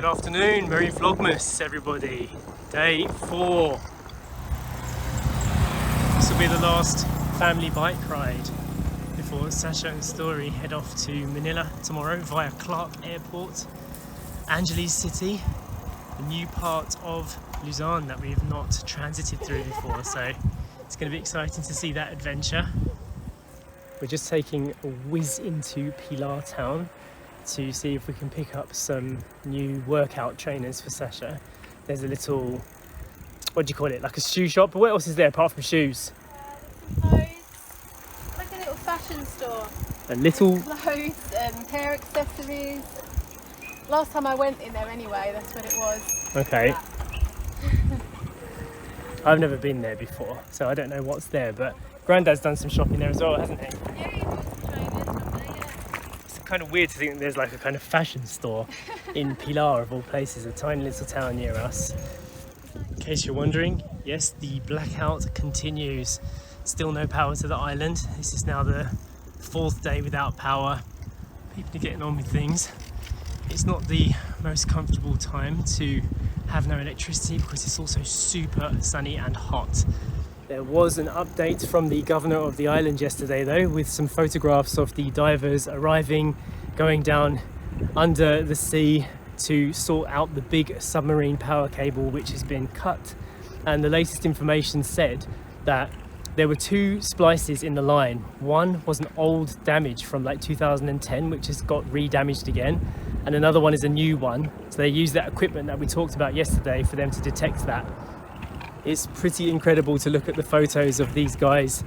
Good afternoon, Merry Vlogmas everybody. Day 4. This will be the last family bike ride before Sasha and Story head off to Manila tomorrow via Clark Airport, Angeles City, a new part of Luzon that we have not transited through before, so it's going to be exciting to see that adventure. We're just taking a whiz into Pilar town to see if we can pick up some new workout trainers for Sasha. There's a little, what do you call it, like a shoe shop? But what else is there apart from shoes? Clothes, like a little fashion store. A little... Clothes, hair accessories. Last time I went in there anyway, that's what it was. Okay. I've never been there before, so I don't know what's there, but Grandad's done some shopping there as well, hasn't he? Yeah, he bought some trainers up there, yeah. It's kind of weird to think that there's like a kind of fashion store in Pilar of all places, a tiny little town near us. In case you're wondering, yes, the blackout continues. Still no power to the island. This is now the 4th day without power. People are getting on with things. It's not the most comfortable time to have no electricity because it's also super sunny and hot. There was an update from the Governor of the island yesterday though, with some photographs of the divers arriving, going down under the sea to sort out the big submarine power cable which has been cut. And the latest information said that there were 2 splices in the line. One was an old damage from like 2010 which has got re-damaged again, and another one is a new one. So they use that equipment that we talked about yesterday for them to detect that. It's pretty incredible to look at the photos of these guys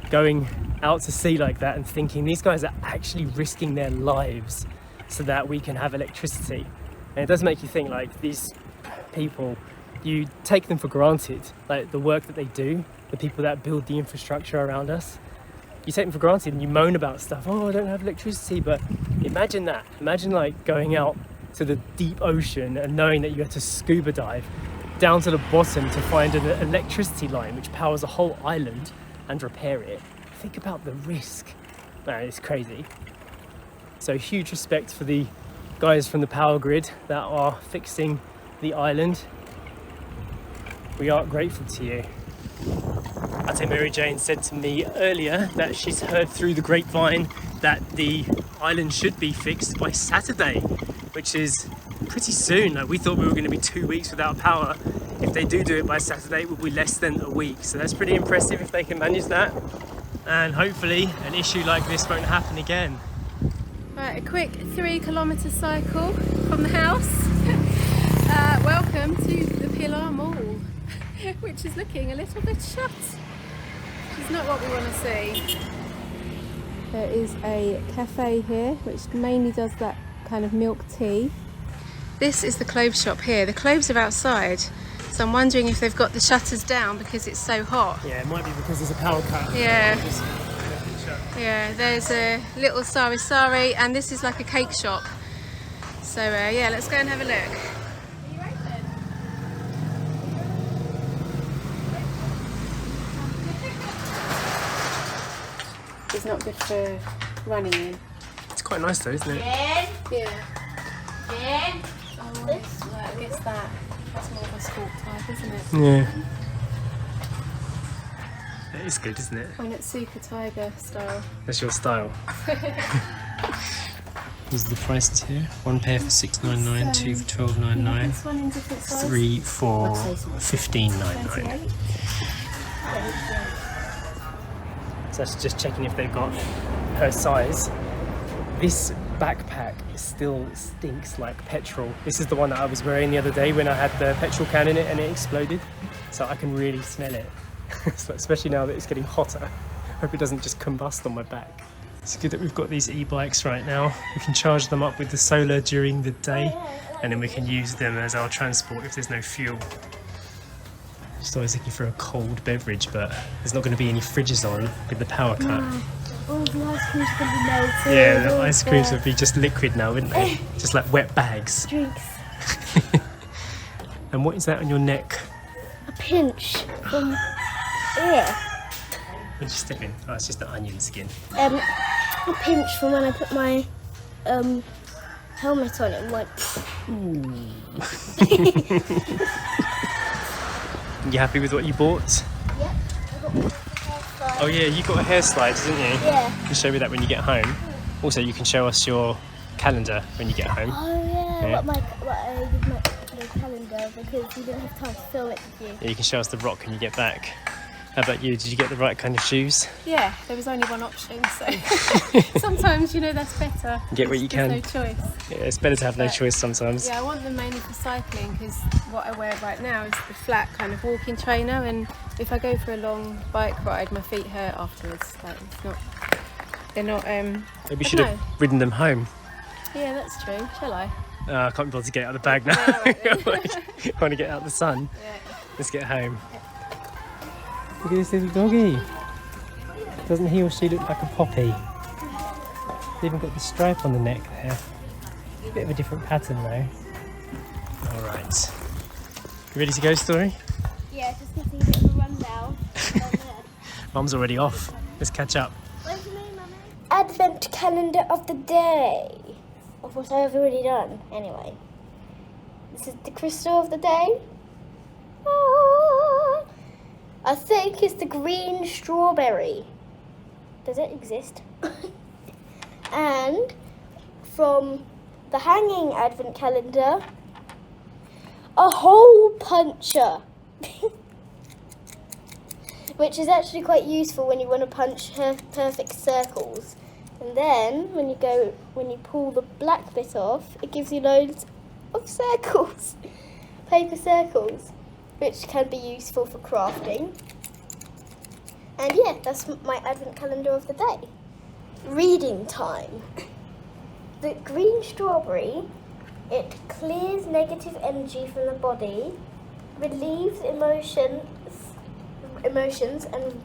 going out to sea like that and thinking these guys are actually risking their lives so that we can have electricity. And it does make you think, like, these people, you take them for granted, like the work that they do, the people that build the infrastructure around us. You take them for granted and you moan about stuff. Oh, I don't have electricity. But imagine that. Imagine like going out to the deep ocean and knowing that you have to scuba dive down to the bottom to find an electricity line which powers a whole island and repair it. Think about the risk. Man, it's crazy. So huge respect for the guys from the power grid that are fixing the island. We are grateful to you. Ate Mary Jane said to me earlier that she's heard through the grapevine that the island should be fixed by Saturday, which is pretty soon. Like, we thought we were going to be 2 weeks without power. If they do it by Saturday, it will be less than a week. So that's pretty impressive if they can manage that. And hopefully an issue like this won't happen again. Right, a quick 3-kilometre cycle from the house. Welcome to the Pilar Mall, which is looking a little bit shut, which is not what we want to see. There is a cafe here which mainly does that kind of milk tea. This is the clothes shop here. The clothes are outside, so I'm wondering if they've got the shutters down because it's so hot. Yeah, it might be because there's a power cut. Yeah. Yeah, there's a little sari sari, and this is like a cake shop. So yeah, let's go and have a look. Are you open? It's not good for running in. It's quite nice though, isn't it? Yeah. Oh, this? Right, I guess that's more of a sport type, isn't it? Yeah. It is good, isn't it? And it's super tiger style. That's your style. These are the prices here. 1 pair for $6.99, 2 for $12.99, This one in different size. 3 for $15.99. So that's just checking if they've got her size. This backpack still stinks like petrol. This is the one that I was wearing the other day when I had the petrol can in it and it exploded. So I can really smell it. So especially now that it's getting hotter. Hope it doesn't just combust on my back. It's good that we've got these e-bikes right now. We can charge them up with the solar during the day and then we can use them as our transport if there's no fuel. Just always looking for a cold beverage, but there's not going to be any fridges on with the power cut. No. All the ice cream's going to be melted. Yeah, the ice creams would be just liquid now, wouldn't they? Just like wet bags. Drinks. And what is that on your neck? A pinch from here. What did you step in? Oh, it's just the onion skin. A pinch from when I put my helmet on it and went. Ooh. You happy with what you bought? Yep, I got the hair slide. Oh yeah, you got a hair slide, didn't you? Yeah. You can show me that when you get home. Also, you can show us your calendar when you get home. Oh yeah, Yeah. what I did my calendar because we didn't have time to film it with you. Yeah, you can show us the rock when you get back. How about you? Did you get the right kind of shoes? Yeah, there was only one option, so sometimes, you know, that's better. Get what you can. There's no choice. Yeah, it's better to have no But- choice sometimes. Yeah, I want them mainly for cycling because what I wear right now is the flat kind of walking trainer, and if I go for a long bike ride, my feet hurt afterwards. Like, they're not. Maybe you I should don't have ridden them home. Yeah, that's true. Shall I? I can't be bothered to get out of the bag now. Yeah, right then. Want to get out the sun. Yeah. Let's get home. Look at this little doggy. Doesn't he or she look like a poppy? They've even got the stripe on the neck there. Bit of a different pattern though. Alright. You ready to go, Story? Yeah, just getting a bit of a rundown. Mum's already off. Let's catch up. Where's me, Mummy? Advent calendar of the day. Of what I have already done. Anyway. This is the crystal of the day. Ah, I think it's the green strawberry. Does it exist? And from the hanging advent calendar, a hole puncher. Which is actually quite useful when you want to punch perfect circles. And then when you pull the black bit off, it gives you loads of circles, paper circles, which can be useful for crafting. And yeah, that's my advent calendar of the day. Reading time. The green strawberry, it clears negative energy from the body, relieves emotions and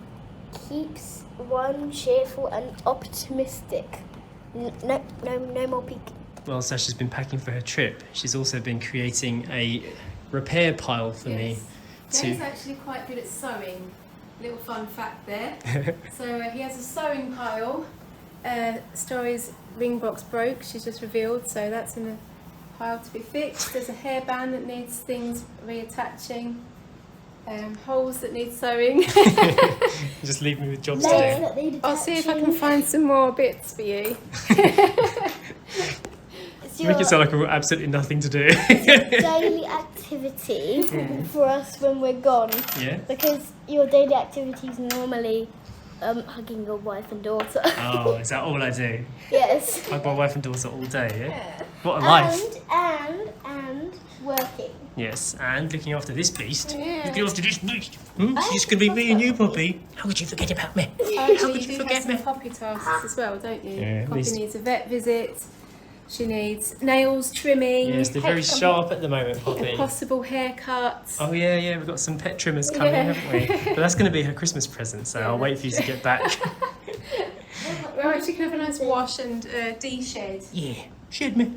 keeps one cheerful and optimistic. No more peeking. Well, Sasha's been packing for her trip. She's also been creating a repair pile for me. Jay's actually quite good at sewing. Little fun fact there. So he has a sewing pile. Story's ring box broke, she's just revealed, so that's in a pile to be fixed. There's a hairband that needs things reattaching. Holes that need sewing. Just leave me with jobs Legs to do. that need I'll see if I can attaching. find some more bits for you. It's Make it your sound like we've got absolutely nothing to do. daily activity for us when we're gone. Yeah? Because your daily activity is normally hugging your wife and daughter. Oh, is that all I do? Yes. Hug my wife and daughter all day, yeah? What a life. And working. Yes, and looking after this beast. Yeah. Looking after this beast. It's just going to be me and you, Poppy. How could you forget about me? How You could you do forget have some me? puppy tasks as well, don't you? Yeah, at Poppy least- needs a vet visit. She needs nails trimming. Yes, they're very some- sharp at the moment, A Poppy. possible haircut. Oh yeah, we've got some pet trimmers coming, Yeah. haven't we? But that's going to be her Christmas present, so Yeah, I'll wait for you to get back. We're actually going to have a nice wash and de-shed. Yeah, shed me.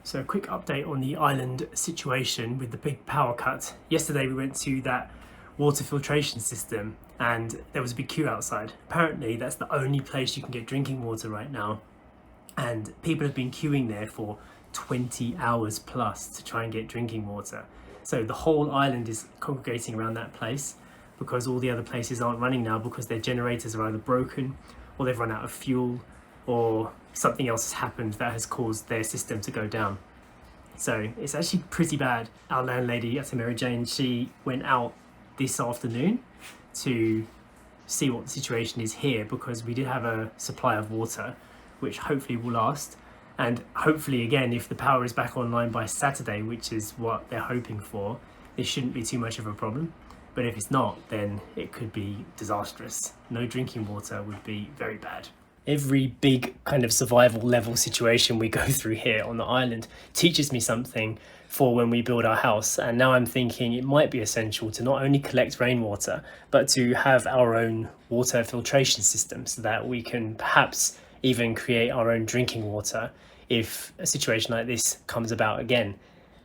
So a quick update on the island situation with the big power cut. Yesterday we went to that water filtration system and there was a big queue outside. Apparently that's the only place you can get drinking water right now, and people have been queuing there for 20 hours plus to try and get drinking water. So the whole island is congregating around that place because all the other places aren't running now because their generators are either broken or they've run out of fuel or something else has happened that has caused their system to go down. So it's actually pretty bad. Our landlady, Mary Jane, she went out this afternoon to see what the situation is here because we did have a supply of water which hopefully will last, and hopefully again if the power is back online by Saturday, which is what they're hoping for, this shouldn't be too much of a problem. But if it's not, then it could be disastrous. No drinking water would be very bad. Every big kind of survival level situation we go through here on the island teaches me something for when we build our house. And now I'm thinking it might be essential to not only collect rainwater, but to have our own water filtration system so that we can perhaps even create our own drinking water if a situation like this comes about again.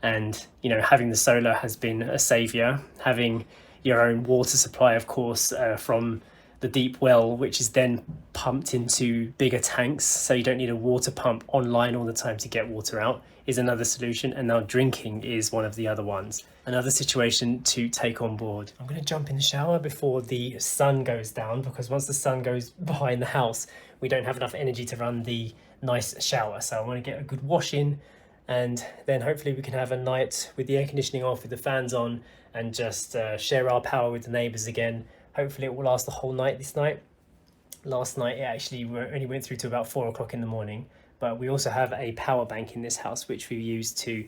And, you know, having the solar has been a saviour. Having your own water supply, of course, from the deep well, which is then pumped into bigger tanks, so you don't need a water pump online all the time to get water out, is another solution. And now drinking is one of the other ones. Another situation to take on board. I'm going to jump in the shower before the sun goes down, because once the sun goes behind the house, we don't have enough energy to run the nice shower. So I want to get a good wash in, and then hopefully we can have a night with the air conditioning off, with the fans on, and just share our power with the neighbours again. Hopefully it will last the whole night this night. Last night it actually only went through to about 4 o'clock in the morning, but we also have a power bank in this house which we use to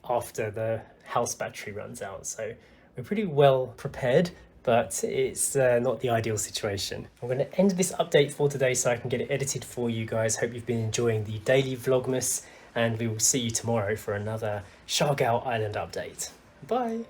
after the house battery runs out. So we're pretty well prepared, but it's not the ideal situation. I'm going to end this update for today so I can get it edited for you guys. Hope you've been enjoying the daily Vlogmas, and we will see you tomorrow for another Siargao Island update. Bye!